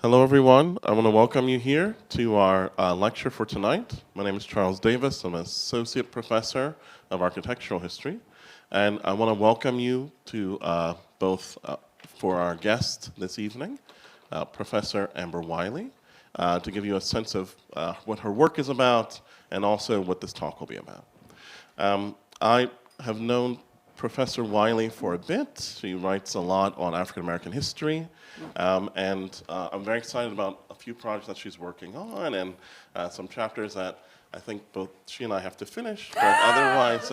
Hello, everyone. I want to welcome you here to our lecture for tonight. My name is Charles Davis. I'm an associate professor of architectural history. And I want to welcome you to both for our guest this evening, Professor Amber Wiley, to give you a sense of what her work is about and also what this talk will be about. I have known Professor Wiley for a bit. She writes a lot on African American history, and I'm very excited about a few projects that she's working on and some chapters that I think both she and I have to finish, but otherwise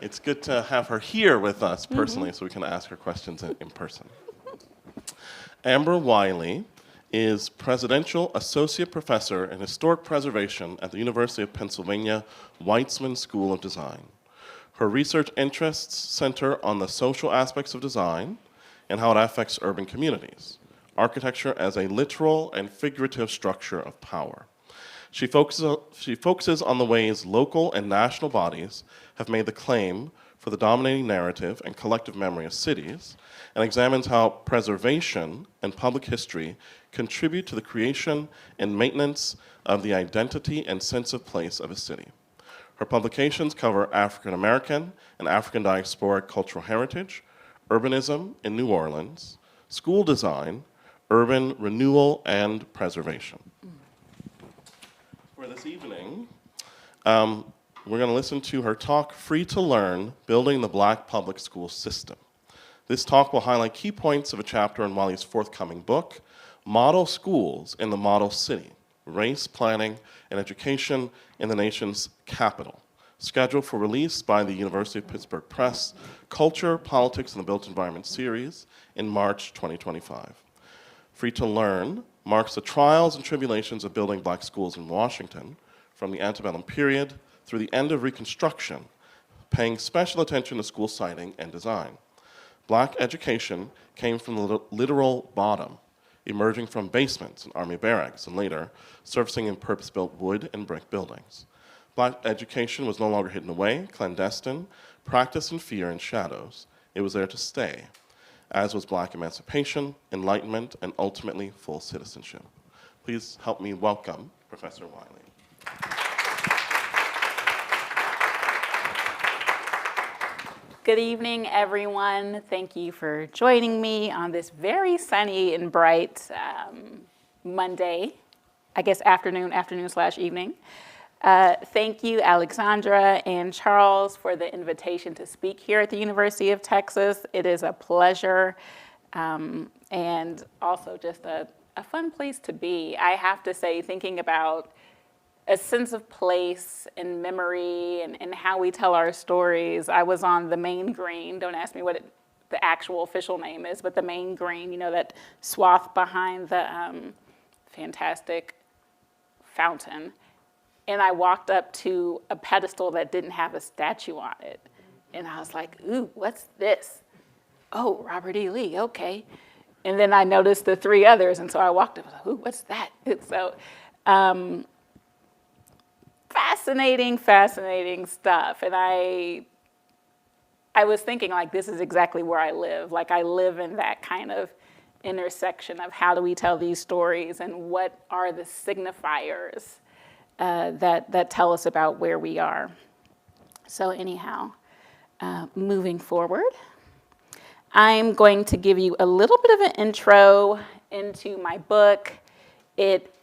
it's good to have her here with us personally so we can ask her questions in person. Amber Wiley is Presidential Associate Professor in Historic Preservation at the University of Pennsylvania Weitzman School of Design. Her research interests center on the social aspects of design and how it affects urban communities, architecture as a literal and figurative structure of power. She focuses on the ways local and national bodies have made the claim for the dominating narrative and collective memory of cities, and examines how preservation and public history contribute to the creation and maintenance of the identity and sense of place of a city. Her publications cover African American and African diasporic cultural heritage, urbanism in New Orleans, school design, urban renewal, and preservation. For this evening, we're going to listen to her talk, Free to Learn, Building the Black Public School System. This talk will highlight key points of a chapter in Wiley's forthcoming book, Model Schools in the Model City, Race, Planning, and Education in the Nation's Capital, scheduled for release by the University of Pittsburgh Press, Culture, Politics, and the Built Environment series in March 2025. Free to Learn marks the trials and tribulations of building black schools in Washington from the antebellum period through the end of Reconstruction, paying special attention to school siting and design. Black education came from the literal bottom, emerging from basements and army barracks, and later surfacing in purpose-built wood and brick buildings. Black education was no longer hidden away, clandestine, practiced in fear and shadows. It was there to stay, as was black emancipation, enlightenment, and ultimately full citizenship. Please help me welcome Professor Wiley. Good evening, everyone. Thank you for joining me on this very sunny and bright Monday, I guess afternoon/evening. Thank you, Alexandra and Charles, for the invitation to speak here at the University of Texas. It is a pleasure and also just a fun place to be. I have to say, thinking about a sense of place and memory and how we tell our stories. I was on the main green. Don't ask me what the actual official name is, but the main green, you know, that swath behind the fantastic fountain. And I walked up to a pedestal that didn't have a statue on it. And I was like, ooh, what's this? Oh, Robert E. Lee, okay. And then I noticed the three others, and so I walked up, I was like, ooh, what's that? And so, fascinating stuff. And I was thinking, like, this is exactly where I live. Like, I live in that kind of intersection of how do we tell these stories and what are the signifiers that tell us about where we are. So anyhow, moving forward, I'm going to give you a little bit of an intro into my book. It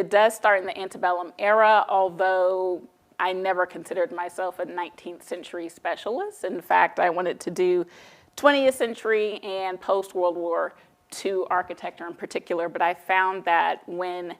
does start in the antebellum era, although I never considered myself a 19th century specialist. In fact, I wanted to do 20th century and post-World War II architecture in particular, but I found that when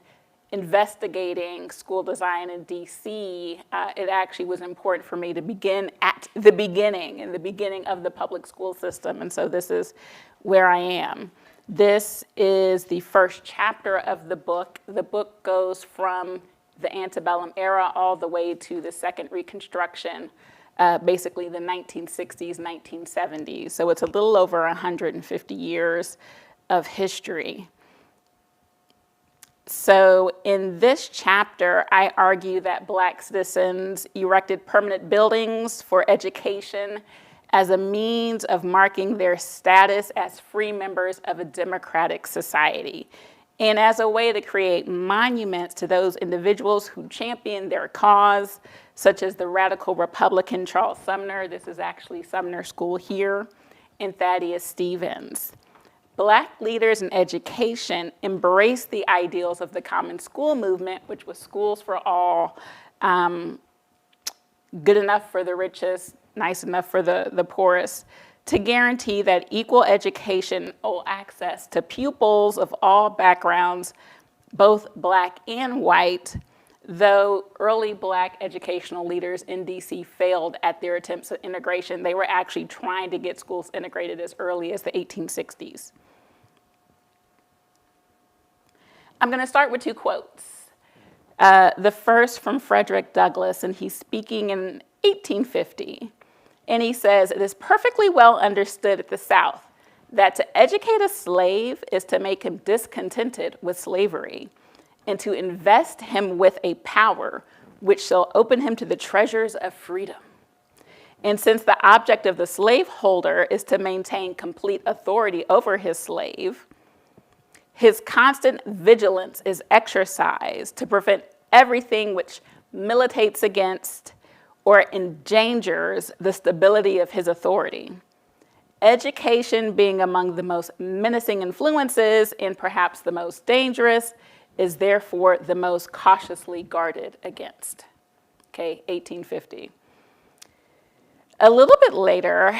investigating school design in DC, it actually was important for me to begin at the beginning, in the beginning of the public school system, and so this is where I am. This is the first chapter of the book. The book goes from the antebellum era all the way to the second Reconstruction, basically the 1960s, 1970s. So it's a little over 150 years of history. So in this chapter, I argue that Black citizens erected permanent buildings for education as a means of marking their status as free members of a democratic society. and as a way to create monuments to those individuals who championed their cause, such as the radical Republican Charles Sumner, this is actually Sumner School here, and Thaddeus Stevens. Black leaders in education embraced the ideals of the Common School movement, which was schools for all, good enough for the richest, nice enough for the poorest, to guarantee that equal educational access to pupils of all backgrounds, both Black and white, though early Black educational leaders in DC failed at their attempts at integration. They were actually trying to get schools integrated as early as the 1860s. I'm going to start with two quotes. The first from Frederick Douglass, and he's speaking in 1850. And he says, "It is perfectly well understood at the South that to educate a slave is to make him discontented with slavery, and to invest him with a power which shall open him to the treasures of freedom. And since the object of the slaveholder is to maintain complete authority over his slave, his constant vigilance is exercised to prevent everything which militates against or endangers the stability of his authority. Education being among the most menacing influences and perhaps the most dangerous is therefore the most cautiously guarded against." Okay, 1850. A little bit later,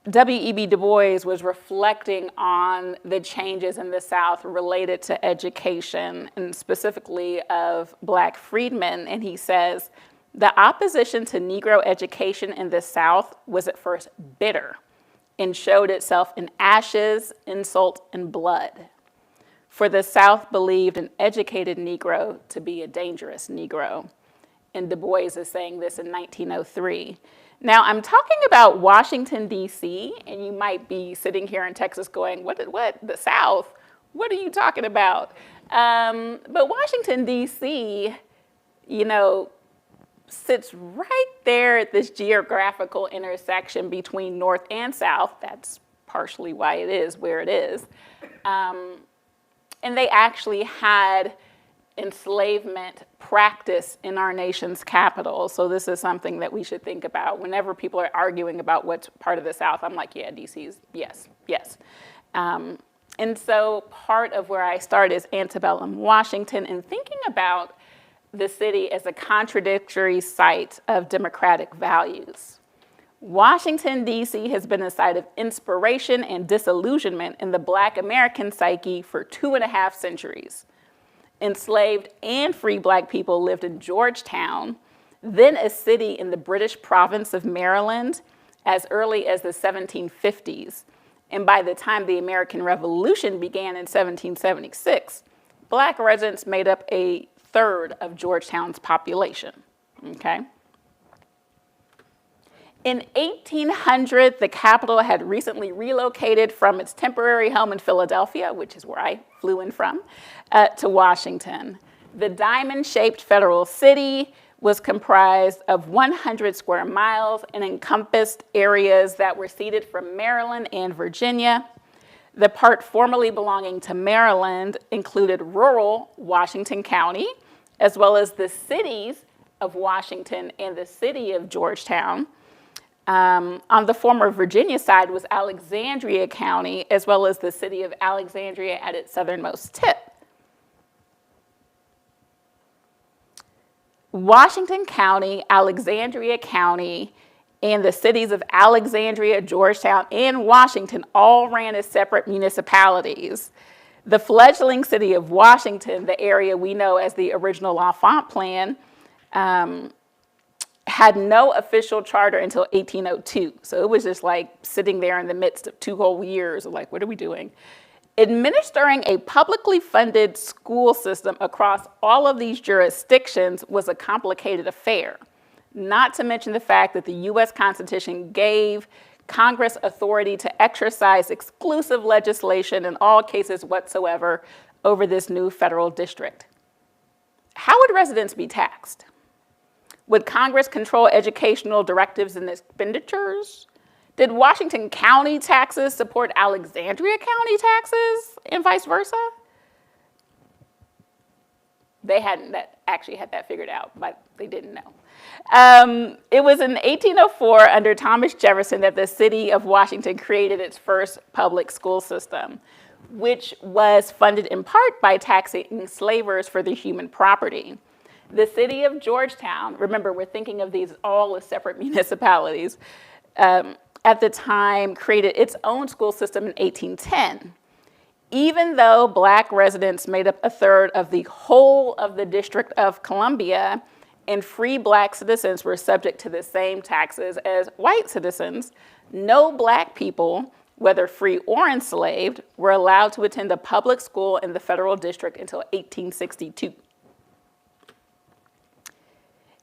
W.E.B. Du Bois was reflecting on the changes in the South related to education and specifically of Black freedmen, and he says, "The opposition to Negro education in the South was at first bitter and showed itself in ashes, insult, and blood. For the South believed an educated Negro to be a dangerous Negro." And Du Bois is saying this in 1903. Now, I'm talking about Washington, D.C., and you might be sitting here in Texas going, what, the South? What are you talking about? But Washington, D.C., sits right there at this geographical intersection between North and South. That's partially why it is where it is. And they actually had enslavement practice in our nation's capital. So this is something that we should think about. Whenever people are arguing about what's part of the South, I'm like, yeah, DC's, yes. And so part of where I start is antebellum Washington and thinking about the city as a contradictory site of democratic values. Washington, D.C. has been a site of inspiration and disillusionment in the Black American psyche for 2.5 centuries. Enslaved and free Black people lived in Georgetown, then a city in the British province of Maryland, as early as the 1750s. And by the time the American Revolution began in 1776, Black residents made up a third of Georgetown's population, okay? In 1800, the capital had recently relocated from its temporary home in Philadelphia, which is where I flew in from, to Washington. The diamond-shaped federal city was comprised of 100 square miles and encompassed areas that were ceded from Maryland and Virginia. The part formerly belonging to Maryland included rural Washington County, as well as the cities of Washington and the city of Georgetown. On the former Virginia side was Alexandria County, as well as the city of Alexandria at its southernmost tip. Washington County, Alexandria County, and the cities of Alexandria, Georgetown, and Washington all ran as separate municipalities. The fledgling city of Washington, the area we know as the original L'Enfant Plan, had no official charter until 1802. So it was just like sitting there in the midst of 2 whole years of like, what are we doing? Administering a publicly funded school system across all of these jurisdictions was a complicated affair, not to mention the fact that the US Constitution gave Congress authority to exercise exclusive legislation in all cases whatsoever over this new federal district. How would residents be taxed? Would Congress control educational directives and expenditures? Did Washington County taxes support Alexandria County taxes and vice versa? They hadn't actually had that figured out, but they didn't know. It was in 1804 under Thomas Jefferson that the city of Washington created its first public school system, which was funded in part by taxing enslavers for their human property. The city of Georgetown, remember we're thinking of these all as separate municipalities, at the time created its own school system in 1810. Even though black residents made up a third of the whole of the District of Columbia, and free black citizens were subject to the same taxes as white citizens, no black people, whether free or enslaved, were allowed to attend a public school in the federal district until 1862.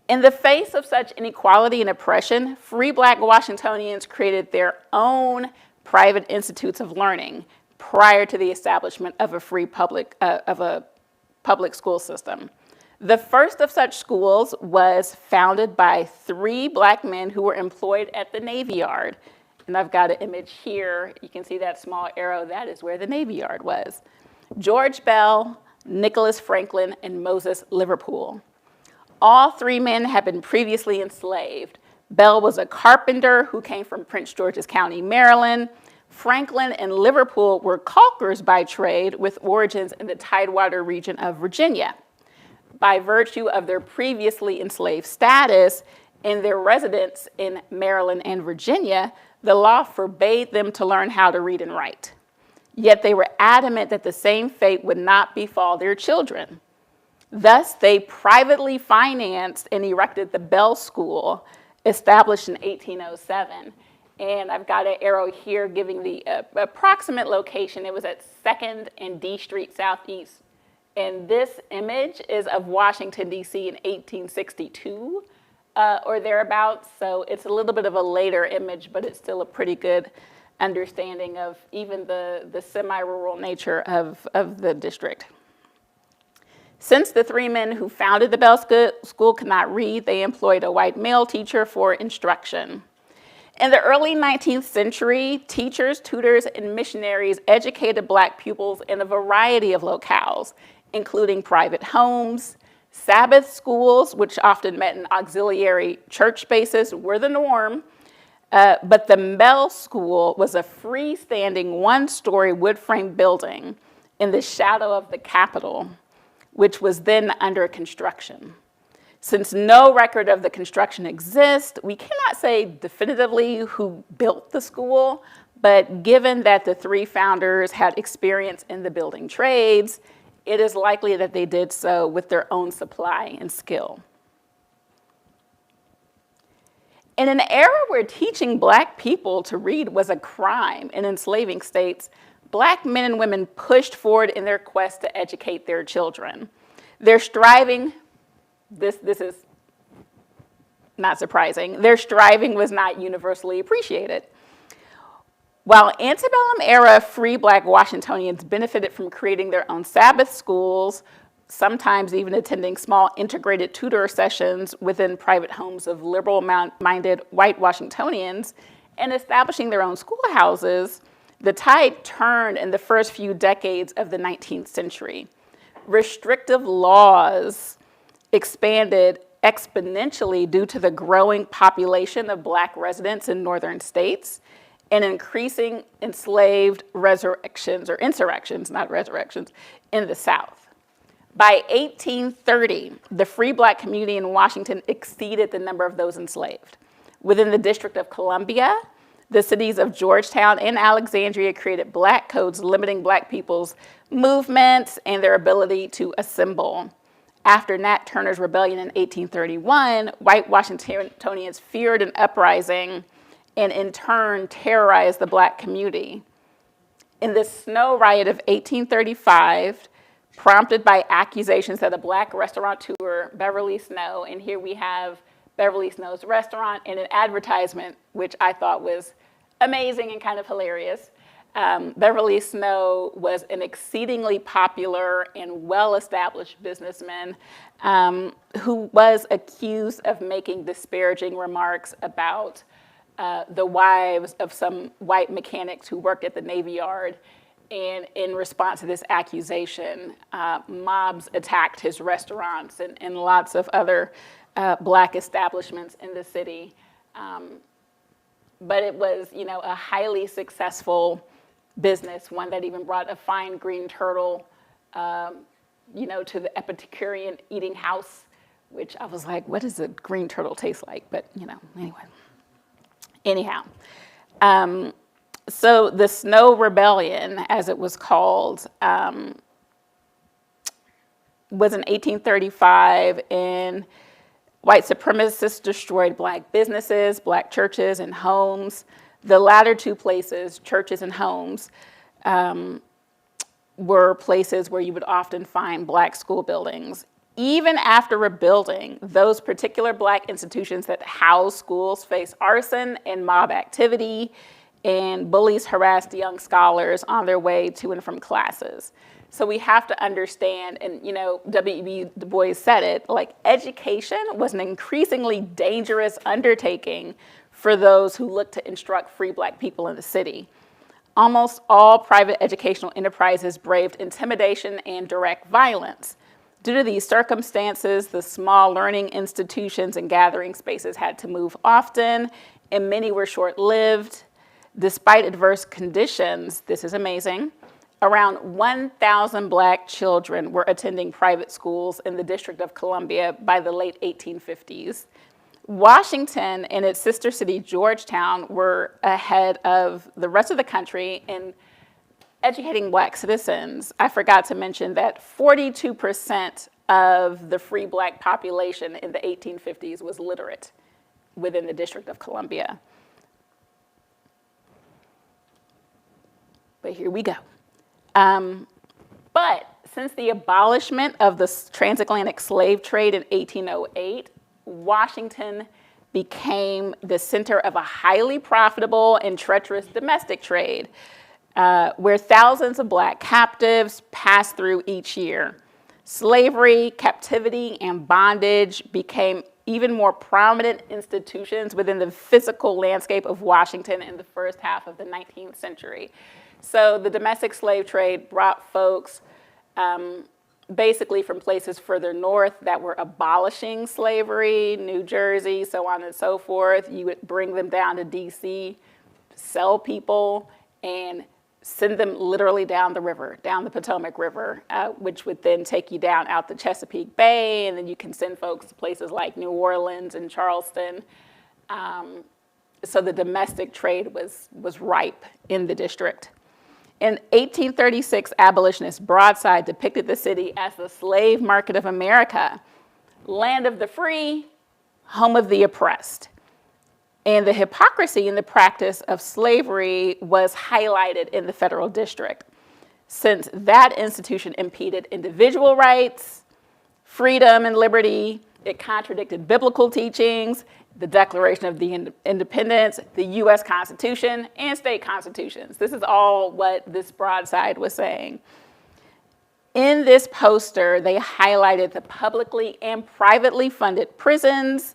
In the face of such inequality and oppression, free black Washingtonians created their own private institutes of learning prior to the establishment of a free public school system. The first of such schools was founded by 3 black men who were employed at the Navy Yard. And I've got an image here. You can see that small arrow. That is where the Navy Yard was. George Bell, Nicholas Franklin, and Moses Liverpool. All 3 men had been previously enslaved. Bell was a carpenter who came from Prince George's County, Maryland. Franklin and Liverpool were caulkers by trade with origins in the Tidewater region of Virginia. By virtue of their previously enslaved status and their residence in Maryland and Virginia, the law forbade them to learn how to read and write. Yet they were adamant that the same fate would not befall their children. Thus, they privately financed and erected the Bell School, established in 1807. And I've got an arrow here giving the approximate location. It was at 2nd and D Street Southeast. And this image is of Washington, D.C. in 1862 or thereabouts. So it's a little bit of a later image, but it's still a pretty good understanding of even the semi-rural nature of the district. Since the 3 men who founded the Bell School could not read, they employed a white male teacher for instruction. In the early 19th century, teachers, tutors, and missionaries educated black pupils in a variety of locales, including private homes, Sabbath schools, which often met in auxiliary church spaces, were the norm. But the Bell School was a freestanding 1-story wood frame building in the shadow of the Capitol, which was then under construction. Since no record of the construction exists, we cannot say definitively who built the school, but given that the 3 founders had experience in the building trades, it is likely that they did so with their own supply and skill. In an era where teaching black people to read was a crime in enslaving states, black men and women pushed forward in their quest to educate their children. Their striving, this is not surprising, their striving was not universally appreciated. While antebellum era free black Washingtonians benefited from creating their own Sabbath schools, sometimes even attending small integrated tutor sessions within private homes of liberal-minded white Washingtonians, and establishing their own schoolhouses, the tide turned in the first few decades of the 19th century. Restrictive laws expanded exponentially due to the growing population of black residents in northern states and increasing enslaved insurrections, not resurrections, in the South. By 1830, the free black community in Washington exceeded the number of those enslaved. Within the District of Columbia, the cities of Georgetown and Alexandria created black codes limiting black people's movements and their ability to assemble. After Nat Turner's rebellion in 1831, white Washingtonians feared an uprising and in turn terrorized the black community. In the Snow Riot of 1835, prompted by accusations that a black restaurateur, Beverly Snow, and here we have Beverly Snow's restaurant and an advertisement, which I thought was amazing and kind of hilarious. Beverly Snow was an exceedingly popular and well-established businessman who was accused of making disparaging remarks about the wives of some white mechanics who worked at the Navy Yard. And in response to this accusation, mobs attacked his restaurants and lots of other black establishments in the city. But it was, a highly successful business, one that even brought a fine green turtle, to the Epicurean eating house, which I was like, what does a green turtle taste like? But, anyway. Anyhow. So the Snow Rebellion, as it was called, was in 1835, and white supremacists destroyed black businesses, black churches, and homes. The latter two places, churches and homes, were places where you would often find black school buildings. Even after rebuilding, those particular black institutions that house schools face arson and mob activity, and bullies harassed young scholars on their way to and from classes. So we have to understand, and W.E.B. Du Bois said it, like education was an increasingly dangerous undertaking for those who looked to instruct free black people in the city. Almost all private educational enterprises braved intimidation and direct violence. Due to these circumstances, the small learning institutions and gathering spaces had to move often, and many were short-lived. Despite adverse conditions, this is amazing, around 1,000 black children were attending private schools in the District of Columbia by the late 1850s. Washington and its sister city, Georgetown, were ahead of the rest of the country in educating black citizens. I forgot to mention that 42% of the free black population in the 1850s was literate within the District of Columbia. But here we go. But since the abolishment of the transatlantic slave trade in 1808, Washington became the center of a highly profitable and treacherous domestic trade, where thousands of black captives passed through each year. Slavery, captivity, and bondage became even more prominent institutions within the physical landscape of Washington in the first half of the 19th century. So the domestic slave trade brought folks basically from places further north that were abolishing slavery, New Jersey, so on and so forth. You would bring them down to DC, sell people, and send them literally down the river, down the Potomac River, which would then take you down out the Chesapeake Bay, and then you can send folks to places like New Orleans and Charleston. So the domestic trade was ripe in the district. In 1836, abolitionist Broadside depicted the city as the slave market of America, land of the free, home of the oppressed. And the hypocrisy in the practice of slavery was highlighted in the federal district, since that institution impeded individual rights, freedom and liberty. It contradicted biblical teachings, the Declaration of the Independence, the U.S. Constitution, and state constitutions. This is all what this Broadside was saying. In this poster, they highlighted the publicly and privately funded prisons,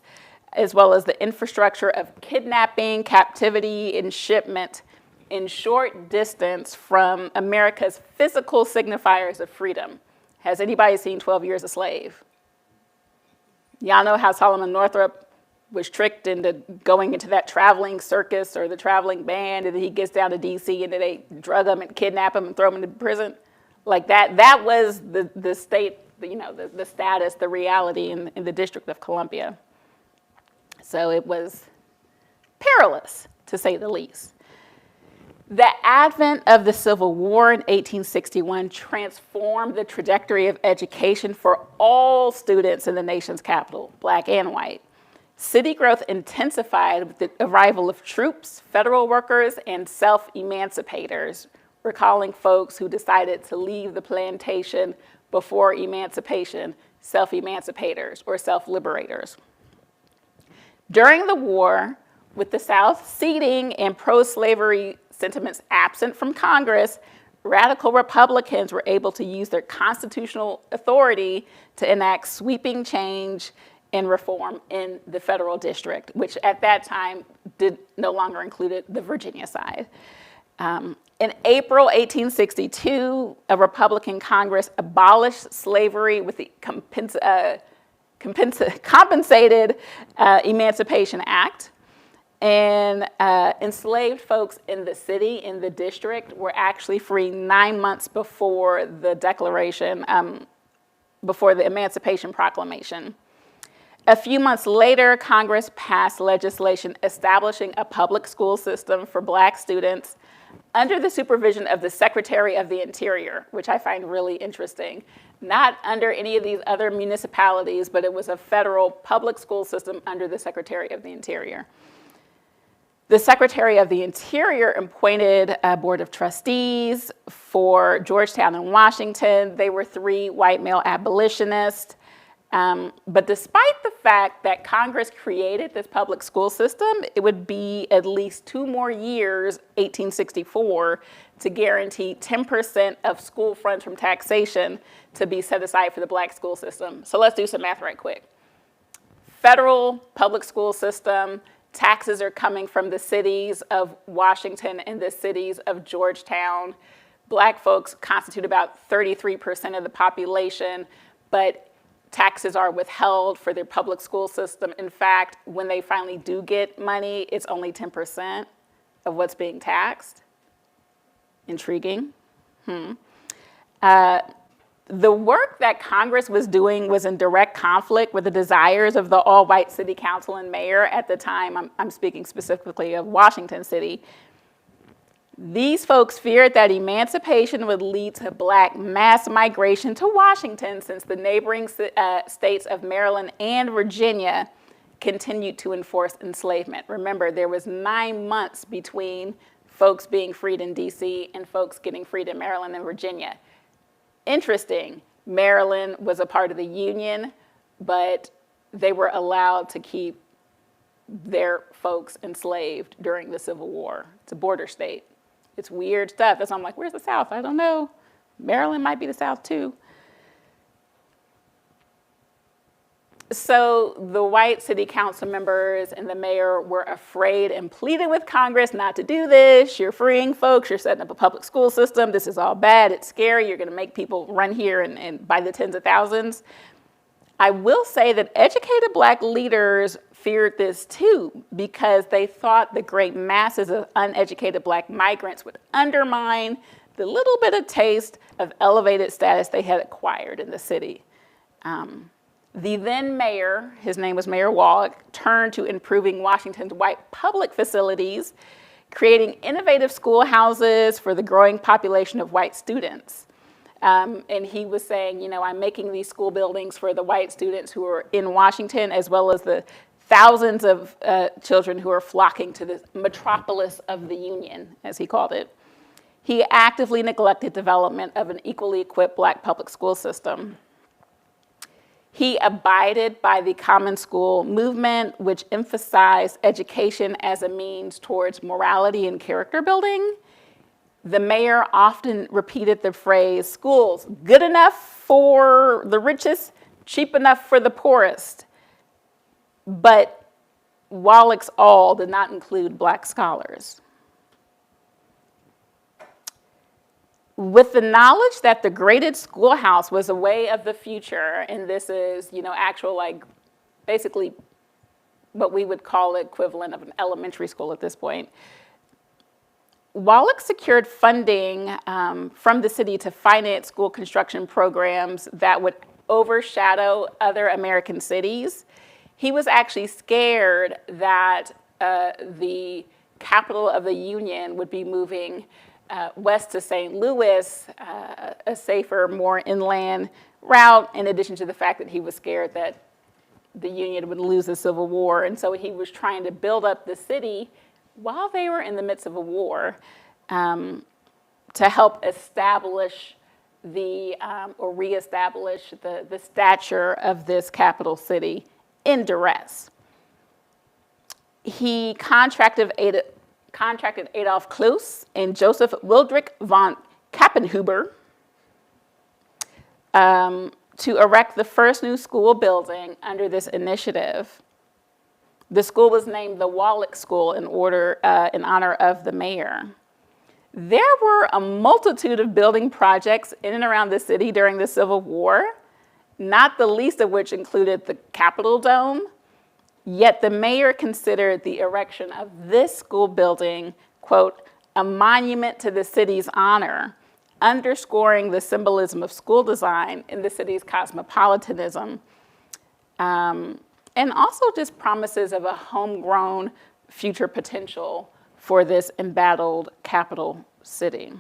as well as the infrastructure of kidnapping, captivity, and shipment in short distance from America's physical signifiers of freedom. Has anybody seen 12 Years a Slave? Y'all know how Solomon Northup was tricked into going into that traveling circus or the traveling band, and then he gets down to DC and then they drug him and kidnap him and throw him into prison? Like that. That was the state, the status, the reality in the District of Columbia. So it was perilous, to say the least. The advent of the Civil War in 1861 transformed the trajectory of education for all students in the nation's capital, black and white. City growth intensified with the arrival of troops, federal workers, and self-emancipators, recalling folks who decided to leave the plantation before emancipation, self-emancipators or self-liberators. During the war, with the South ceding and pro-slavery sentiments absent from Congress, radical Republicans were able to use their constitutional authority to enact sweeping change and reform in the federal district, which at that time no longer included the Virginia side. In April 1862, a Republican Congress abolished slavery with the compensated Emancipation Act. And enslaved folks in the city, in the district, were actually free 9 months before the Declaration, before the Emancipation Proclamation. A few months later, Congress passed legislation establishing a public school system for Black students under the supervision of the Secretary of the Interior, which I find really interesting. Not under any of these other municipalities, but it was a federal public school system under the Secretary of the Interior. The Secretary of the Interior appointed a board of trustees for Georgetown and Washington. They were 3 white male abolitionists. But despite the fact that Congress created this public school system, it would be at least 2 more years, 1864, to guarantee 10% of school funds from taxation to be set aside for the Black school system. So let's do some math right quick. Federal public school system, taxes are coming from the cities of Washington and the cities of Georgetown. Black folks constitute about 33% of the population, but taxes are withheld for their public school system. In fact, when they finally do get money, it's only 10% of what's being taxed. Intriguing. The work that Congress was doing was in direct conflict with the desires of the all-white city council and mayor at the time. I'm speaking specifically of Washington City. These folks feared that emancipation would lead to Black mass migration to Washington, since the neighboring states of Maryland and Virginia continued to enforce enslavement. Remember, there was 9 months between folks being freed in DC and folks getting freed in Maryland and Virginia. Interesting, Maryland was a part of the Union, but they were allowed to keep their folks enslaved during the Civil War. It's a border state. It's weird stuff. And so I'm like, where's the South? I don't know. Maryland might be the South too. So the white city council members and the mayor were afraid and pleaded with Congress not to do this. You're freeing folks. You're setting up a public school system. This is all bad. It's scary. You're going to make people run here and by the tens of thousands. I will say that educated Black leaders feared this too, because they thought the great masses of uneducated Black migrants would undermine the little bit of taste of elevated status they had acquired in the city. The then mayor, his name was Mayor Wallach, turned to improving Washington's white public facilities, creating innovative schoolhouses for the growing population of white students. And he was saying, you know, I'm making these school buildings for the white students who are in Washington, as well as the thousands of children who are flocking to the metropolis of the Union, as he called it. He actively neglected development of an equally equipped Black public school system. He abided by the common school movement, which emphasized education as a means towards morality and character building. The mayor often repeated the phrase, schools good enough for the richest, cheap enough for the poorest. But Wallach's all did not include Black scholars. With the knowledge that the graded schoolhouse was a way of the future, and this is, you know, actual, like, basically what we would call the equivalent of an elementary school at this point, Wallach secured funding from the city to finance school construction programs that would overshadow other American cities. He was actually scared that the capital of the Union would be moving west to St. Louis, a safer, more inland route, in addition to the fact that he was scared that the Union would lose the Civil War. And so he was trying to build up the city while they were in the midst of a war to help establish or reestablish the stature of this capital city in duress. He contracted Adolf Kloos and Joseph Wildrich von Kappenhuber to erect the first new school building under this initiative. The school was named the Wallach School in honor of the mayor. There were a multitude of building projects in and around the city during the Civil War, not the least of which included the Capitol Dome. Yet the mayor considered the erection of this school building, quote, a monument to the city's honor, underscoring the symbolism of school design in the city's cosmopolitanism, and also just promises of a homegrown future potential for this embattled capital city.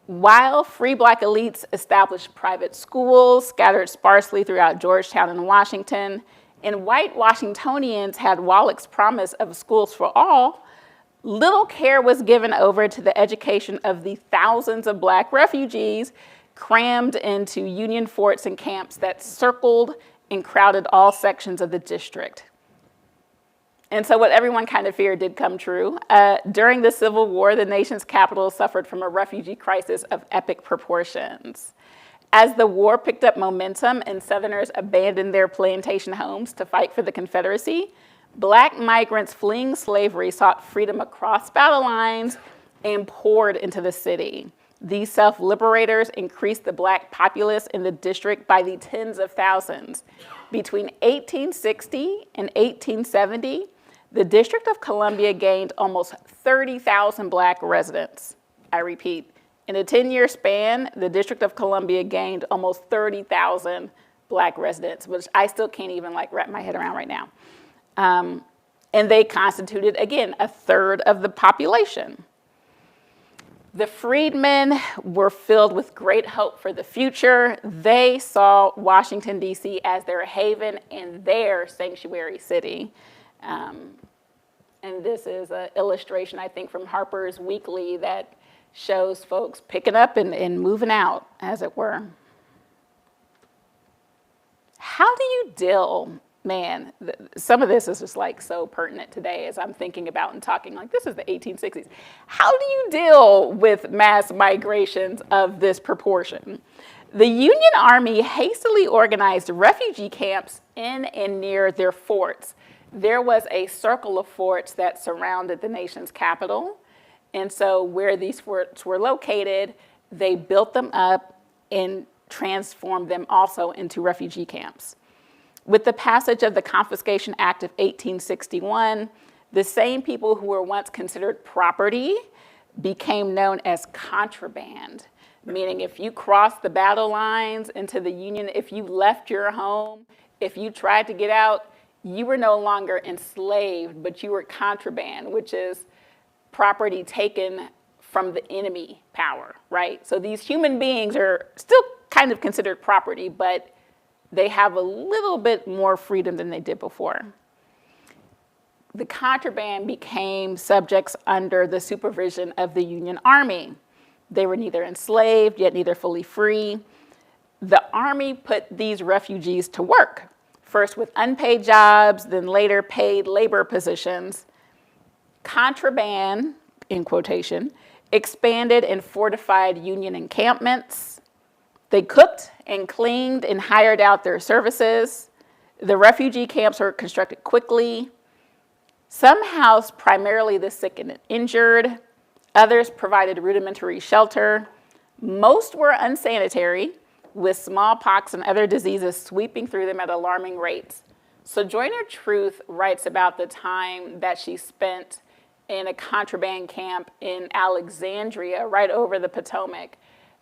While free Black elites established private schools scattered sparsely throughout Georgetown and Washington, and white Washingtonians had Wallach's promise of schools for all, little care was given over to the education of the thousands of Black refugees crammed into Union forts and camps that circled and crowded all sections of the district. And so what everyone kind of feared did come true. During the Civil War, the nation's capital suffered from a refugee crisis of epic proportions. As the war picked up momentum and Southerners abandoned their plantation homes to fight for the Confederacy, Black migrants fleeing slavery sought freedom across battle lines and poured into the city. These self-liberators increased the Black populace in the district by the tens of thousands. Between 1860 and 1870, the District of Columbia gained almost 30,000 Black residents. I repeat, in a 10-year span, the District of Columbia gained almost 30,000 Black residents, which I still can't even wrap my head around right now. And they constituted, again, a third of the population. The freedmen were filled with great hope for the future. They saw Washington, D.C. as their haven and their sanctuary city. And this is an illustration, I think, from Harper's Weekly that shows folks picking up and moving out, as it were. How do you deal, man, some of this is just so pertinent today as I'm thinking about and talking, this is the 1860s. How do you deal with mass migrations of this proportion? The Union Army hastily organized refugee camps in and near their forts. There was a circle of forts that surrounded the nation's capital. And so where these forts were located, they built them up and transformed them also into refugee camps. With the passage of the Confiscation Act of 1861, the same people who were once considered property became known as contraband, meaning if you crossed the battle lines into the Union, if you left your home, if you tried to get out, you were no longer enslaved, but you were contraband, which is property taken from the enemy power, right? So these human beings are still kind of considered property, but they have a little bit more freedom than they did before. The contraband became subjects under the supervision of the Union Army. They were neither enslaved, yet neither fully free. The Army put these refugees to work, first with unpaid jobs, then later paid labor positions. Contraband, in quotation, expanded and fortified Union encampments. They cooked and cleaned and hired out their services. The refugee camps were constructed quickly. Some housed primarily the sick and injured. Others provided rudimentary shelter. Most were unsanitary, with smallpox and other diseases sweeping through them at alarming rates. Sojourner Truth writes about the time that she spent in a contraband camp in Alexandria, right over the Potomac,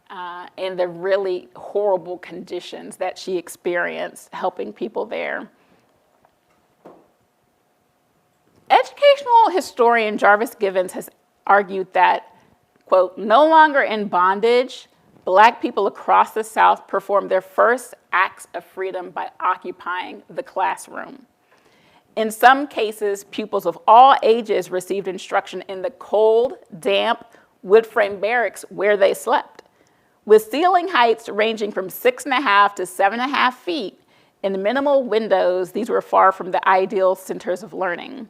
and the really horrible conditions that she experienced helping people there. Educational historian Jarvis Givens has argued that, quote, no longer in bondage, Black people across the South performed their first acts of freedom by occupying the classroom. In some cases, pupils of all ages received instruction in the cold, damp, wood-frame barracks where they slept. With ceiling heights ranging from 6.5 to 7.5 feet and minimal windows, these were far from the ideal centers of learning.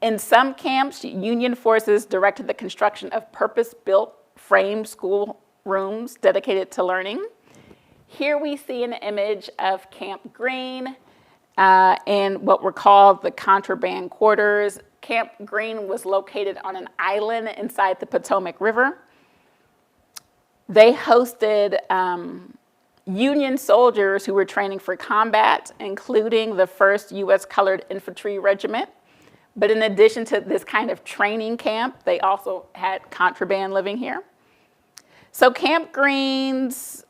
In some camps, Union forces directed the construction of purpose-built frame school rooms dedicated to learning. Here we see an image of Camp Green and what were called the contraband quarters. Camp Green was located on an island inside the Potomac River. They hosted Union soldiers who were training for combat, including the 1st U.S. Colored Infantry Regiment. But in addition to this kind of training camp, they also had contraband living here. So Camp Green's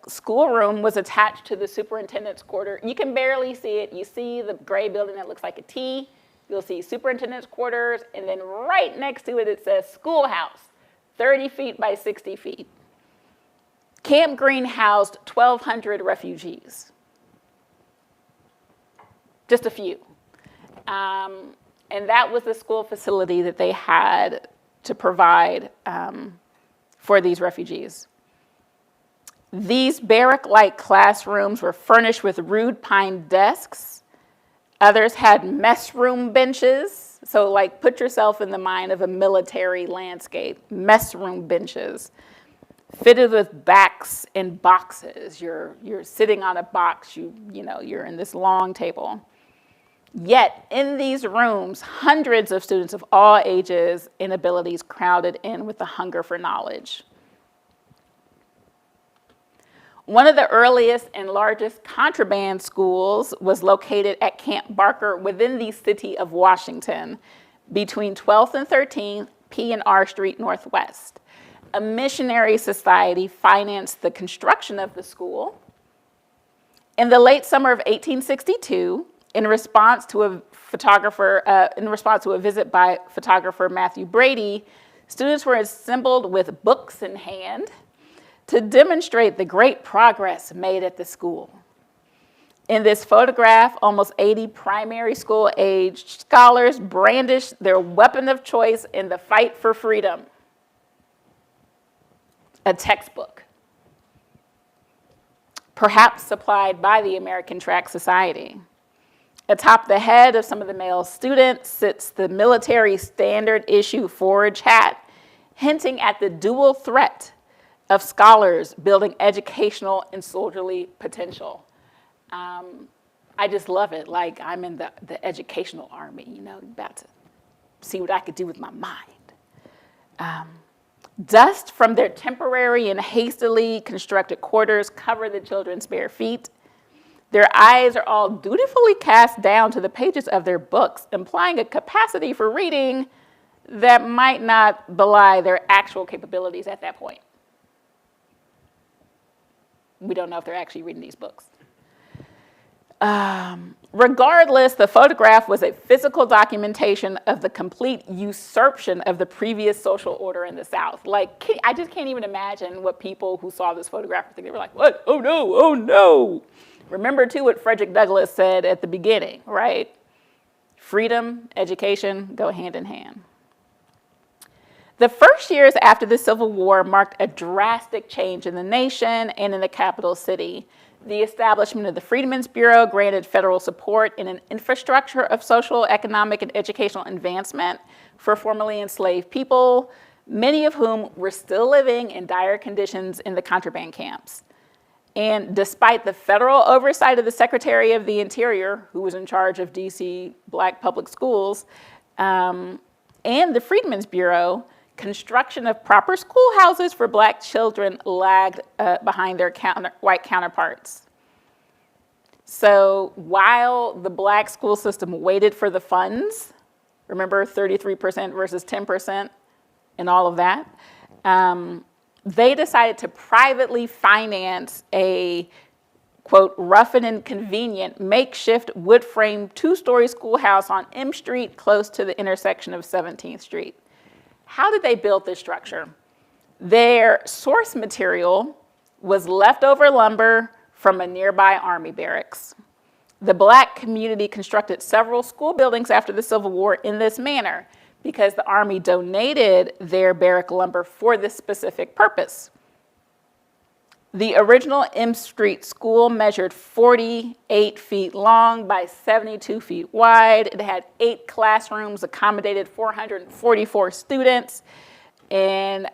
schoolroom was attached to the superintendent's quarter. You can barely see it. You see the gray building that looks like a T. You'll see superintendent's quarters, and then right next to it, it says schoolhouse, 30 feet by 60 feet. Camp Green housed 1,200 refugees. Just a few. And that was the school facility that they had to provide for these refugees. These barrack-like classrooms were furnished with rude pine desks. Others had mess room benches. So like put yourself in the mind of a military landscape, mess room benches, fitted with backs and boxes. You're sitting on a box, you're in this long table. Yet in these rooms, hundreds of students of all ages and abilities crowded in with a hunger for knowledge. One of the earliest and largest contraband schools was located at Camp Barker within the city of Washington, between 12th and 13th, P and R Street Northwest. A missionary society financed the construction of the school. In the late summer of 1862, in response to a visit by photographer Matthew Brady, students were assembled with books in hand to demonstrate the great progress made at the school. In this photograph, almost 80 primary school aged scholars brandished their weapon of choice in the fight for freedom, a textbook, perhaps supplied by the American Tract Society. Atop the head of some of the male students sits the military standard issue forage hat, hinting at the dual threat of scholars building educational and soldierly potential. I just love it. Like I'm in the educational army, about to see what I could do with my mind. Dust from their temporary and hastily constructed quarters cover the children's bare feet. Their eyes are all dutifully cast down to the pages of their books, implying a capacity for reading that might not belie their actual capabilities at that point. We don't know if they're actually reading these books. Regardless, the photograph was a physical documentation of the complete usurpation of the previous social order in the South. I just can't even imagine what people who saw this photograph think. They were like, what? Oh no, oh no. Remember too what Frederick Douglass said at the beginning, right? Freedom, education go hand in hand. The first years after the Civil War marked a drastic change in the nation and in the capital city. The establishment of the Freedmen's Bureau granted federal support in an infrastructure of social, economic, and educational advancement for formerly enslaved people, many of whom were still living in dire conditions in the contraband camps. And despite the federal oversight of the Secretary of the Interior, who was in charge of DC Black public schools, and the Freedmen's Bureau, construction of proper schoolhouses for Black children lagged behind their white counterparts. So while the Black school system waited for the funds, remember 33% versus 10% and all of that, they decided to privately finance a, quote, rough and inconvenient makeshift wood frame 2-story schoolhouse on M Street close to the intersection of 17th Street. How did they build this structure? Their source material was leftover lumber from a nearby Army barracks. The Black community constructed several school buildings after the Civil War in this manner because the Army donated their barrack lumber for this specific purpose. The original M Street school measured 48 feet long by 72 feet wide. It had 8 classrooms, accommodated 444 students, and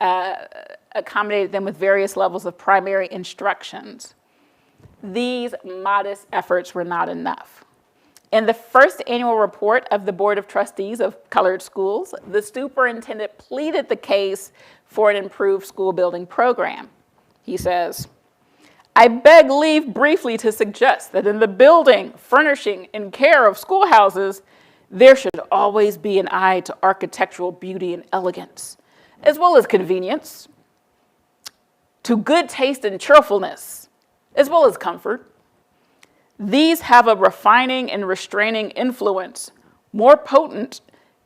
accommodated them with various levels of primary instructions. These modest efforts were not enough. In the first annual report of the Board of Trustees of Colored Schools, the superintendent pleaded the case for an improved school building program. He says, "I beg leave briefly to suggest that in the building, furnishing, and care of schoolhouses, there should always be an eye to architectural beauty and elegance, as well as convenience, to good taste and cheerfulness, as well as comfort. These have a refining and restraining influence, more potent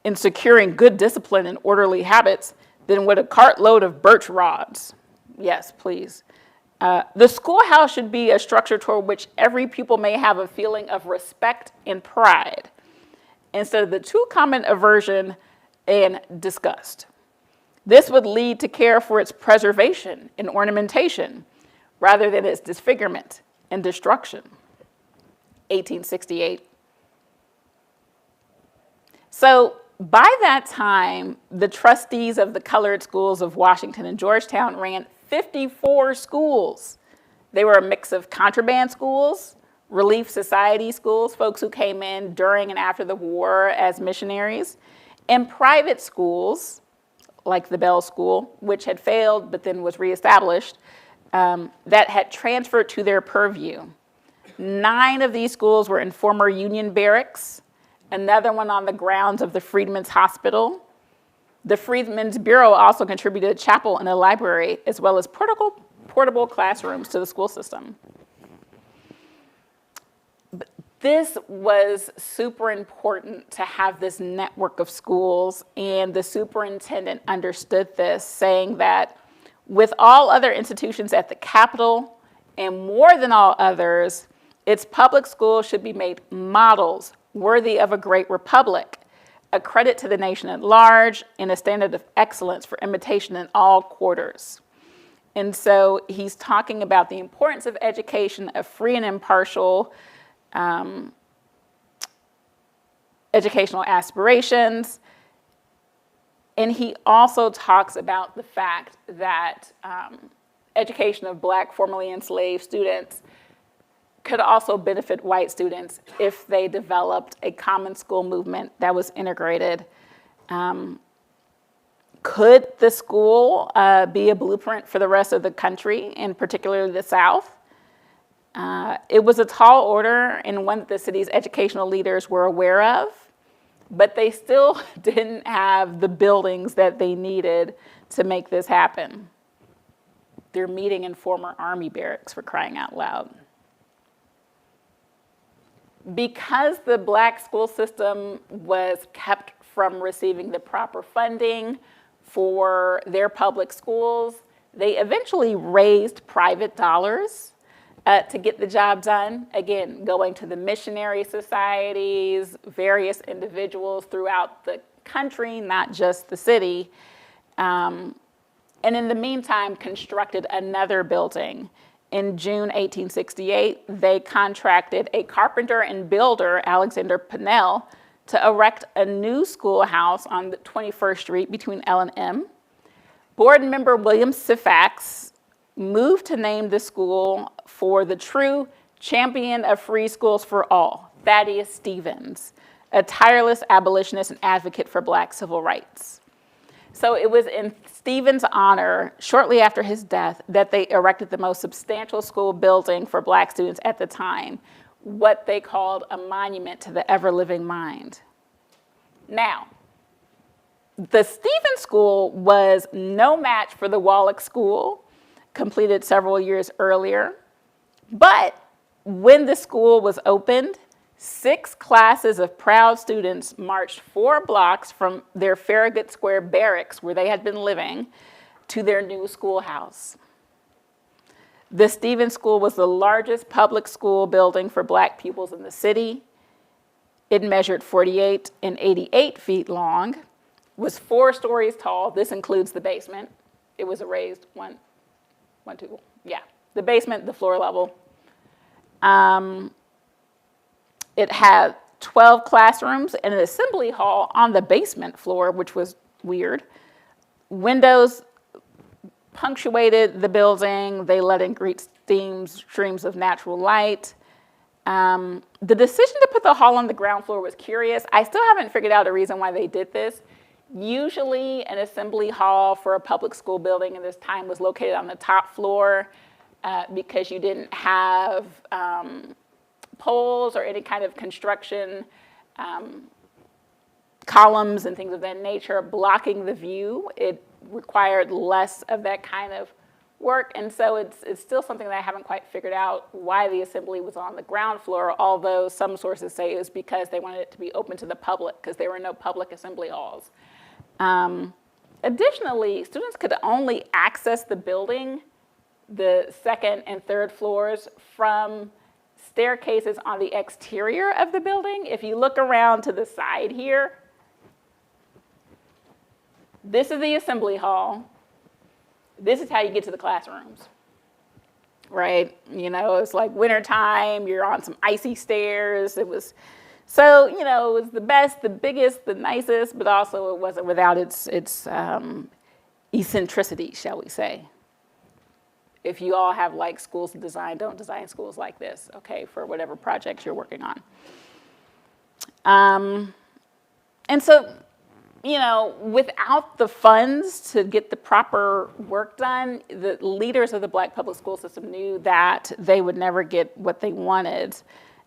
in securing good discipline and orderly habits than would a cartload of birch rods." Yes, please. The schoolhouse should be a structure toward which every pupil may have a feeling of respect and pride, instead of the too common aversion and disgust. This would lead to care for its preservation and ornamentation, rather than its disfigurement and destruction. 1868. So by that time, the trustees of the colored schools of Washington and Georgetown ran 54 schools. They were a mix of contraband schools, relief society schools, folks who came in during and after the war as missionaries, and private schools, like the Bell School, which had failed but then was reestablished, that had transferred to their purview. 9 of these schools were in former Union barracks, another one on the grounds of the Freedmen's Hospital. The Freedmen's Bureau also contributed a chapel and a library, as well as portable classrooms to the school system. But this was super important to have this network of schools, and the superintendent understood this, saying that with all other institutions at the Capitol, and more than all others, its public schools should be made models worthy of a great republic, a credit to the nation at large, and a standard of excellence for imitation in all quarters. And so he's talking about the importance of education, of free and impartial educational aspirations. And he also talks about the fact that education of Black formerly enslaved students could also benefit white students if they developed a common school movement that was integrated. Could the school be a blueprint for the rest of the country, in particular the South? It was a tall order and one that the city's educational leaders were aware of, but they still didn't have the buildings that they needed to make this happen. They're meeting in former Army barracks, for crying out loud. Because the Black school system was kept from receiving the proper funding for their public schools, they eventually raised private dollars to get the job done. Again, going to the missionary societies, various individuals throughout the country, not just the city. And in the meantime, constructed another building. In June 1868, they contracted a carpenter and builder, Alexander Pennell, to erect a new schoolhouse on the 21st Street between L and M. Board member William Sifax moved to name the school for the true champion of free schools for all, Thaddeus Stevens, a tireless abolitionist and advocate for Black civil rights. So it was in Stevens' honor, shortly after his death, that they erected the most substantial school building for Black students at the time, what they called a monument to the ever-living mind. Now, the Stevens School was no match for the Wallach School, completed several years earlier, but when the school was opened, 6 classes of proud students marched 4 blocks from their Farragut Square barracks, where they had been living, to their new schoolhouse. The Stevens School was the largest public school building for Black pupils in the city. It measured 48 and 88 feet long, was 4 stories tall. This includes the basement. It was a raised the basement, the floor level. It had 12 classrooms and an assembly hall on the basement floor, which was weird. Windows punctuated the building. They let in great streams of natural light. The decision to put the hall on the ground floor was curious. I still haven't figured out a reason why they did this. Usually an assembly hall for a public school building in this time was located on the top floor because you didn't have poles or any kind of construction columns and things of that nature blocking the view. It required less of that kind of work, and so it's still something that I haven't quite figured out why the assembly was on the ground floor, although some sources say it was because they wanted it to be open to the public because there were no public assembly halls. Additionally, students could only access the building, the second and third floors, from staircases on the exterior of the building. If you look around to the side here, this is the assembly hall. This is how you get to the classrooms, right? You know, it's like wintertime, you're on some icy stairs. It was, so, you know, it was the best, the biggest, the nicest, but also it wasn't without its eccentricity, shall we say. If you all have like schools to design, don't design schools like this, okay, for whatever projects you're working on. And so, you know, without the funds to get the proper work done, the leaders of the Black public school system knew that they would never get what they wanted.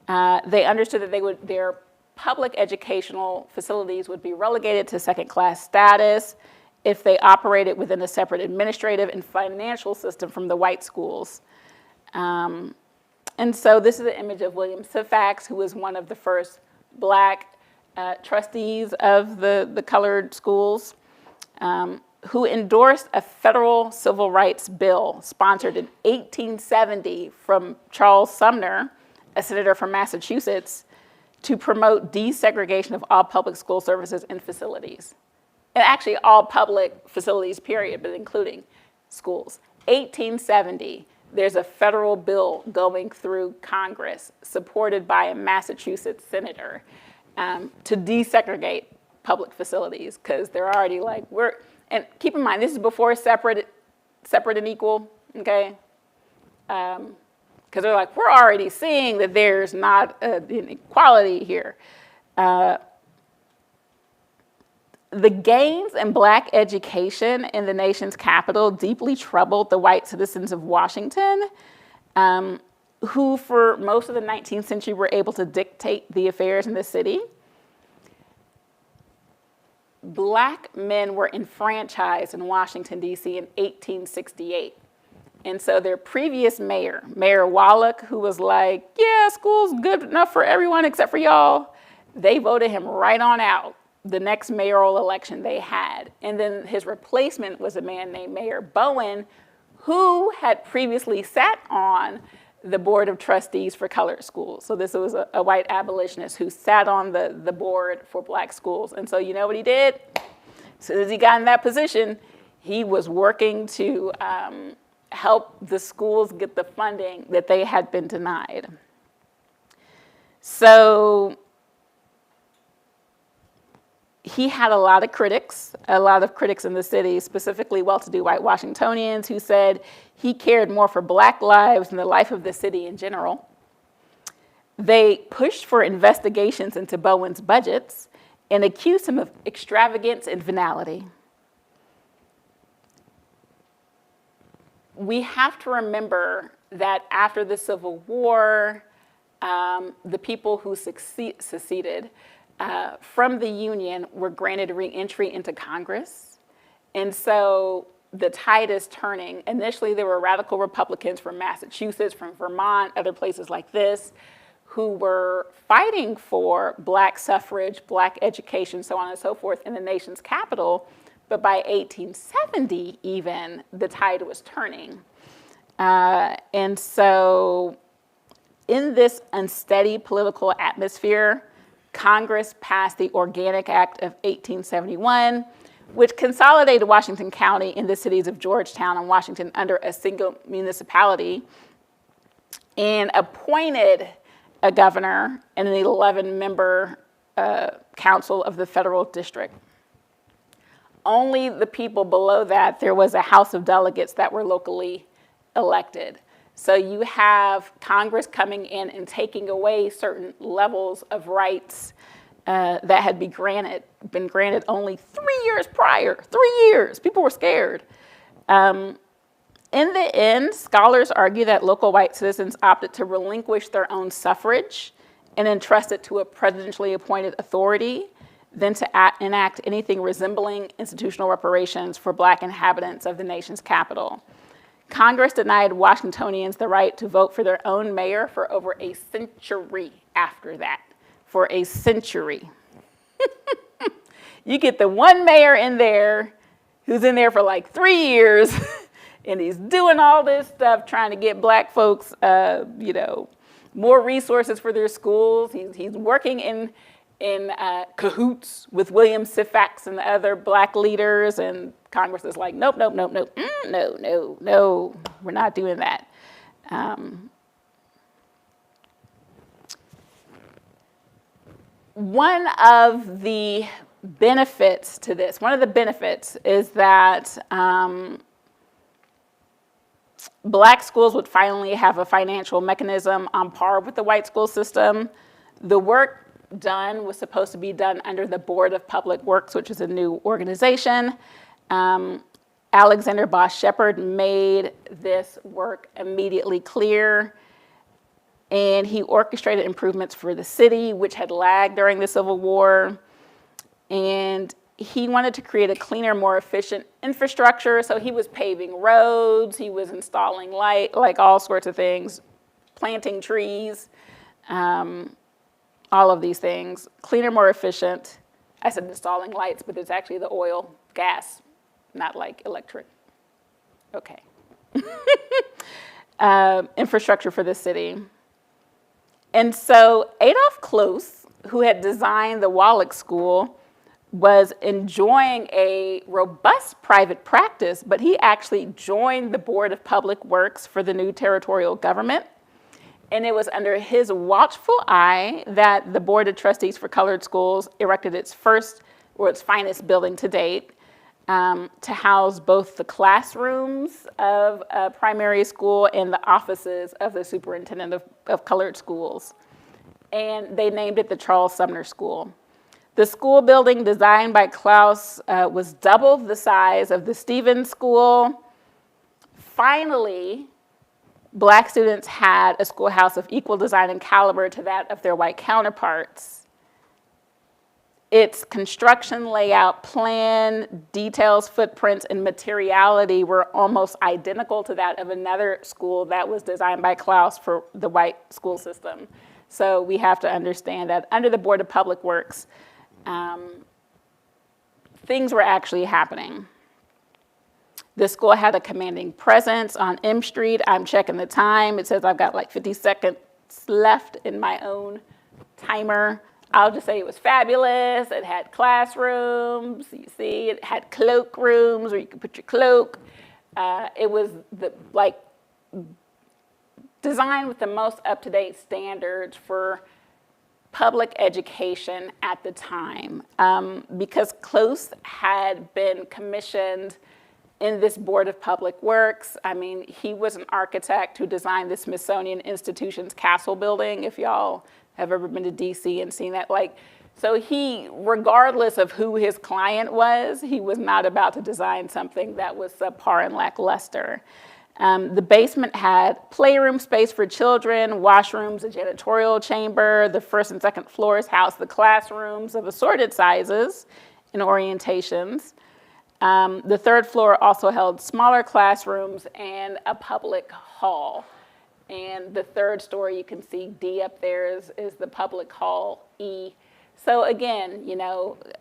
They understood that their public educational facilities would be relegated to second-class status if they operated within a separate administrative and financial system from the white schools. And so this is an image of William Sifax, who was one of the first Black trustees of the colored schools, who endorsed a federal civil rights bill sponsored in 1870 from Charles Sumner, a senator from Massachusetts, to promote desegregation of all public school services and facilities. And actually all public facilities, period, but including schools. 1870, there's a federal bill going through Congress supported by a Massachusetts senator to desegregate public facilities, because they're already like, and keep in mind, this is before separate and equal, okay? Because they're like, we're already seeing that there's not an equality here. The gains in Black education in the nation's capital deeply troubled the white citizens of Washington, who for most of the 19th century were able to dictate the affairs in the city. Black men were enfranchised in Washington, D.C. in 1868. And so their previous mayor, Mayor Wallach, who was like, yeah, school's good enough for everyone except for y'all, they voted him right on out the next mayoral election they had. And then his replacement was a man named Mayor Bowen, who had previously sat on the board of trustees for colored schools. So this was a white abolitionist who sat on the board for Black schools. And so you know what he did? As soon as he got in that position, he was working to help the schools get the funding that they had been denied. So he had a lot of critics in the city, specifically well-to-do white Washingtonians, who said he cared more for Black lives than the life of the city in general. They pushed for investigations into Bowen's budgets and accused him of extravagance and venality. We have to remember that after the Civil War, the people who seceded from the Union were granted re-entry into Congress. And so the tide is turning. Initially, there were radical Republicans from Massachusetts, from Vermont, other places like this, who were fighting for Black suffrage, Black education, so on and so forth in the nation's capital. But by 1870, even, the tide was turning. And so in this unsteady political atmosphere, Congress passed the Organic Act of 1871, which consolidated Washington County in the cities of Georgetown and Washington under a single municipality, and appointed a governor and an 11-member council of the federal district. only the people below that, there was a House of Delegates that were locally elected. So you have Congress coming in and taking away certain levels of rights that had been granted only 3 years prior. 3 years. People were scared. In the end, scholars argue that local white citizens opted to relinquish their own suffrage and entrust it to a presidentially appointed authority than to enact anything resembling institutional reparations for Black inhabitants of the nation's capital. Congress denied Washingtonians the right to vote for their own mayor for over a century after that. For a century. You get the one mayor in there who's in there for like 3 years, and he's doing all this stuff trying to get Black folks, more resources for their schools. He's working in cahoots with William Sifax and the other Black leaders, and Congress is like, nope, no, we're not doing that. One of the benefits to this, is that Black schools would finally have a financial mechanism on par with the white school system. The work done was supposed to be done under the Board of Public Works, which is a new organization. Alexander Boss Shepard made this work immediately clear, and he orchestrated improvements for the city, which had lagged during the Civil War. And he wanted to create a cleaner, more efficient infrastructure. So he was paving roads, he was installing light, like all sorts of things, planting trees, all of these things. Cleaner, more efficient. I said installing lights, but it's actually the oil, gas, not like electric. Okay. Infrastructure for the city. And so Adolph Close, who had designed the Wallach School, was enjoying a robust private practice, but he actually joined the Board of Public Works for the new territorial government. And it was under his watchful eye that the Board of Trustees for Colored Schools erected its finest building to date, to house both the classrooms of a primary school and the offices of the superintendent of colored schools. And they named it the Charles Sumner School. The school building designed by Klaus was double the size of the Stevens School. Finally, Black students had a schoolhouse of equal design and caliber to that of their white counterparts. Its construction, layout, plan, details, footprints, and materiality were almost identical to that of another school that was designed by Klaus for the white school system. So we have to understand that under the Board of Public Works, things were actually happening. The school had a commanding presence on M Street. I'm checking the time. It says I've got like 50 seconds left in my own timer. I'll just say it was fabulous. It had classrooms. You see, it had cloak rooms where you could put your cloak. It was designed with the most up-to-date standards for public education at the time. Because Close had been commissioned in this Board of Public Works. I mean, he was an architect who designed the Smithsonian Institution's Castle building, if y'all have ever been to DC and seen that. So he, regardless of who his client was, he was not about to design something that was subpar and lackluster. The basement had playroom space for children, washrooms, a janitorial chamber. The first and second floors housed the classrooms of assorted sizes and orientations. The third floor also held smaller classrooms and a public hall. And the third story, you can see D up there is the public hall, E. So again,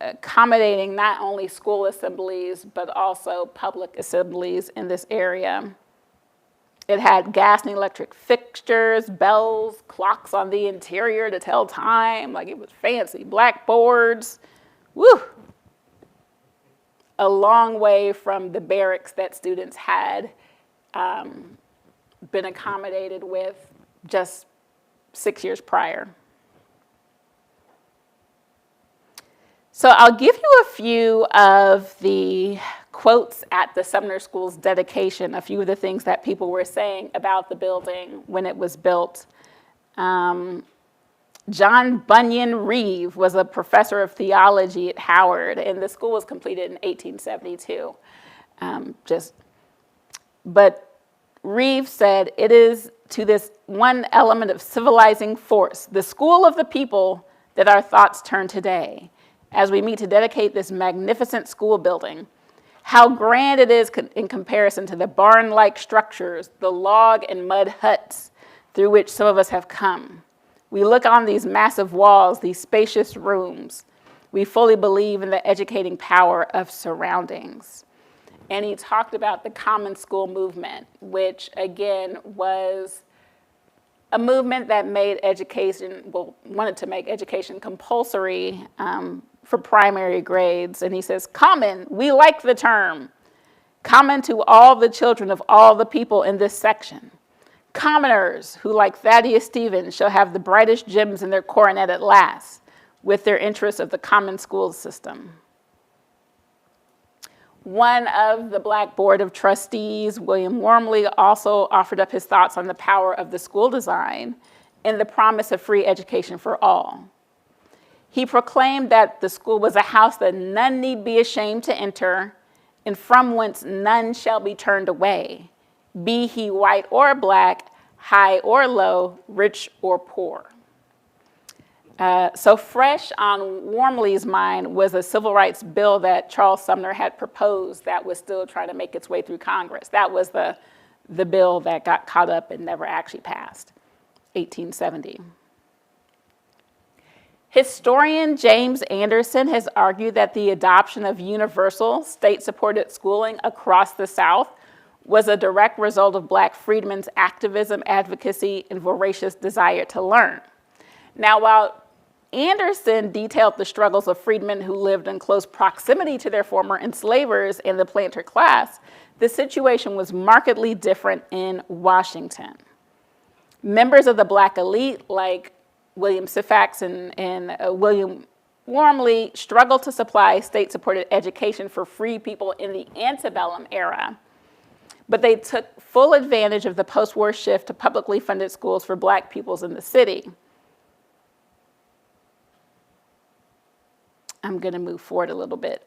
accommodating not only school assemblies, but also public assemblies in this area. It had gas and electric fixtures, bells, clocks on the interior to tell time. It was fancy. Blackboards. Woo! A long way from the barracks that students had been accommodated with just 6 years prior. So I'll give you a few of the quotes at the Sumner School's dedication, a few of the things that people were saying about the building when it was built. John Bunyan Reeve was a professor of theology at Howard, and the school was completed in 1872. But Reeve said, "It is to this one element of civilizing force, the school of the people, that our thoughts turn today, as we meet to dedicate this magnificent school building. How grand it is in comparison to the barn-like structures, the log and mud huts through which some of us have come. We look on these massive walls, these spacious rooms. We fully believe in the educating power of surroundings." And he talked about the common school movement, which again was a movement that made wanted to make education compulsory for primary grades. And he says, "Common, we like the term. Common to all the children of all the people in this section. Commoners who, like Thaddeus Stevens, shall have the brightest gems in their coronet at last, with their interest of the common school system." One of the Black Board of Trustees, William Wormley, also offered up his thoughts on the power of the school design and the promise of free education for all. He proclaimed that the school was a house that none need be ashamed to enter, and from whence none shall be turned away, be he white or black, high or low, rich or poor. So fresh on Wormley's mind was a civil rights bill that Charles Sumner had proposed that was still trying to make its way through Congress. That was the bill that got caught up and never actually passed, 1870. Historian James Anderson has argued that the adoption of universal state-supported schooling across the South was a direct result of Black freedmen's activism, advocacy, and voracious desire to learn. Now, while Anderson detailed the struggles of freedmen who lived in close proximity to their former enslavers and the planter class, the situation was markedly different in Washington. Members of the Black elite, like William Sifax and William Wormley, struggled to supply state-supported education for free people in the antebellum era, but they took full advantage of the post-war shift to publicly funded schools for Black pupils in the city. I'm going to move forward a little bit.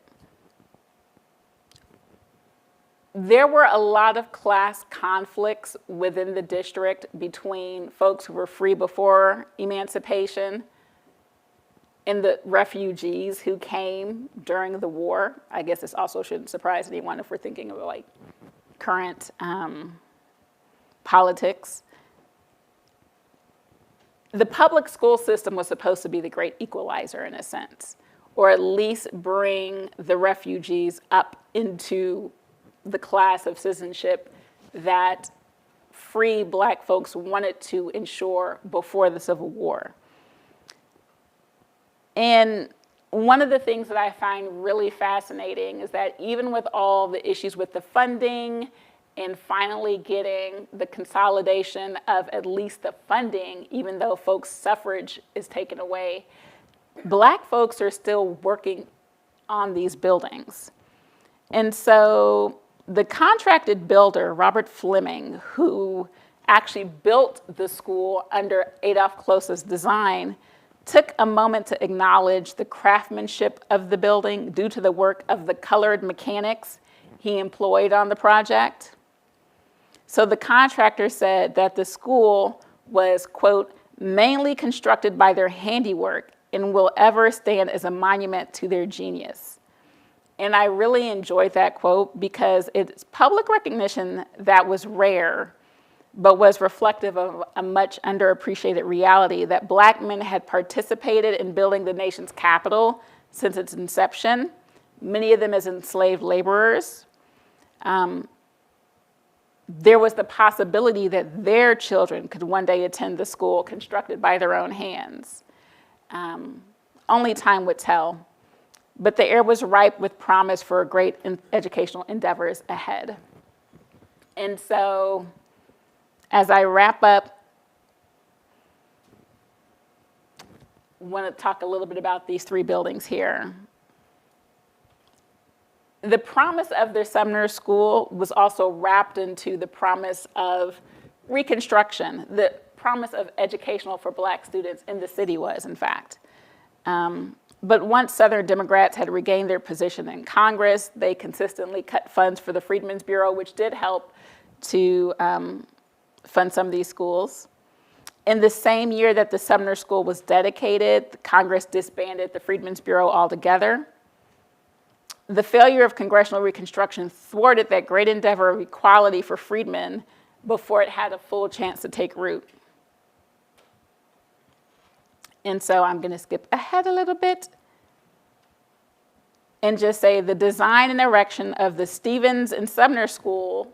There were a lot of class conflicts within the district between folks who were free before emancipation and the refugees who came during the war. I guess this also shouldn't surprise anyone if we're thinking of like current politics. The public school system was supposed to be the great equalizer in a sense, or at least bring the refugees up into the class of citizenship that free Black folks wanted to ensure before the Civil War. And one of the things that I find really fascinating is that even with all the issues with the funding and finally getting the consolidation of at least the funding, even though folks' suffrage is taken away, Black folks are still working on these buildings. And so the contracted builder, Robert Fleming, who actually built the school under Adolph Close's design, took a moment to acknowledge the craftsmanship of the building due to the work of the colored mechanics he employed on the project. So the contractor said that the school was, quote, mainly constructed by their handiwork and will ever stand as a monument to their genius. And I really enjoyed that quote because it's public recognition that was rare, but was reflective of a much underappreciated reality that Black men had participated in building the nation's capital since its inception, many of them as enslaved laborers. There was the possibility that their children could one day attend the school constructed by their own hands. Only time would tell. But the air was ripe with promise for great educational endeavors ahead. And so, as I wrap up, I want to talk a little bit about these three buildings here. the promise of their Sumner School was also wrapped into the promise of Reconstruction, the promise of educational for Black students in the city was, in fact. But once Southern Democrats had regained their position in Congress, they consistently cut funds for the Freedmen's Bureau, which did help to fund some of these schools. In the same year that the Sumner School was dedicated, Congress disbanded the Freedmen's Bureau altogether. The failure of congressional Reconstruction thwarted that great endeavor of equality for freedmen before it had a full chance to take root. And so I'm going to skip ahead a little bit and just say the design and erection of the Stevens and Sumner School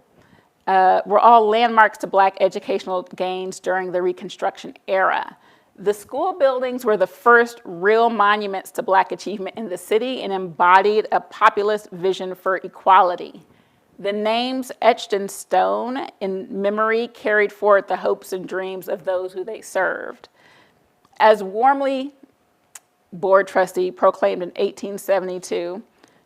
were all landmarks to Black educational gains during the Reconstruction era. The school buildings were the first real monuments to Black achievement in the city and embodied a populist vision for equality. The names etched in stone in memory carried forward the hopes and dreams of those who they served. As Warmly board trustee proclaimed in 1872,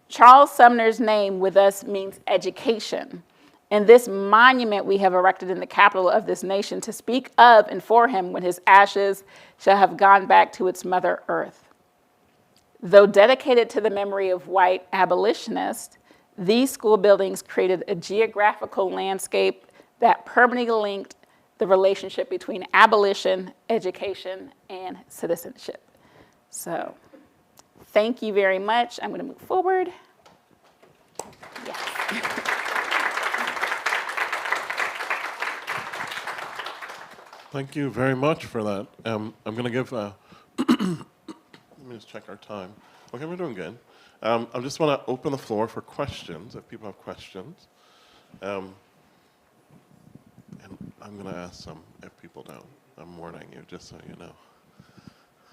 Charles Sumner's name with us means education. And this monument we have erected in the capital of this nation to speak of and for him when his ashes shall have gone back to its mother earth. Though dedicated to the memory of white abolitionists, these school buildings created a geographical landscape that permanently linked the relationship between abolition, education, and citizenship. So, thank you very much. I'm going to move forward. Yes. Thank you very much for that. I'm going to give, let me just check our time. Okay, we're doing good. I just want to open the floor for questions, if people have questions. And I'm going to ask some if people don't. I'm warning you, just so you know.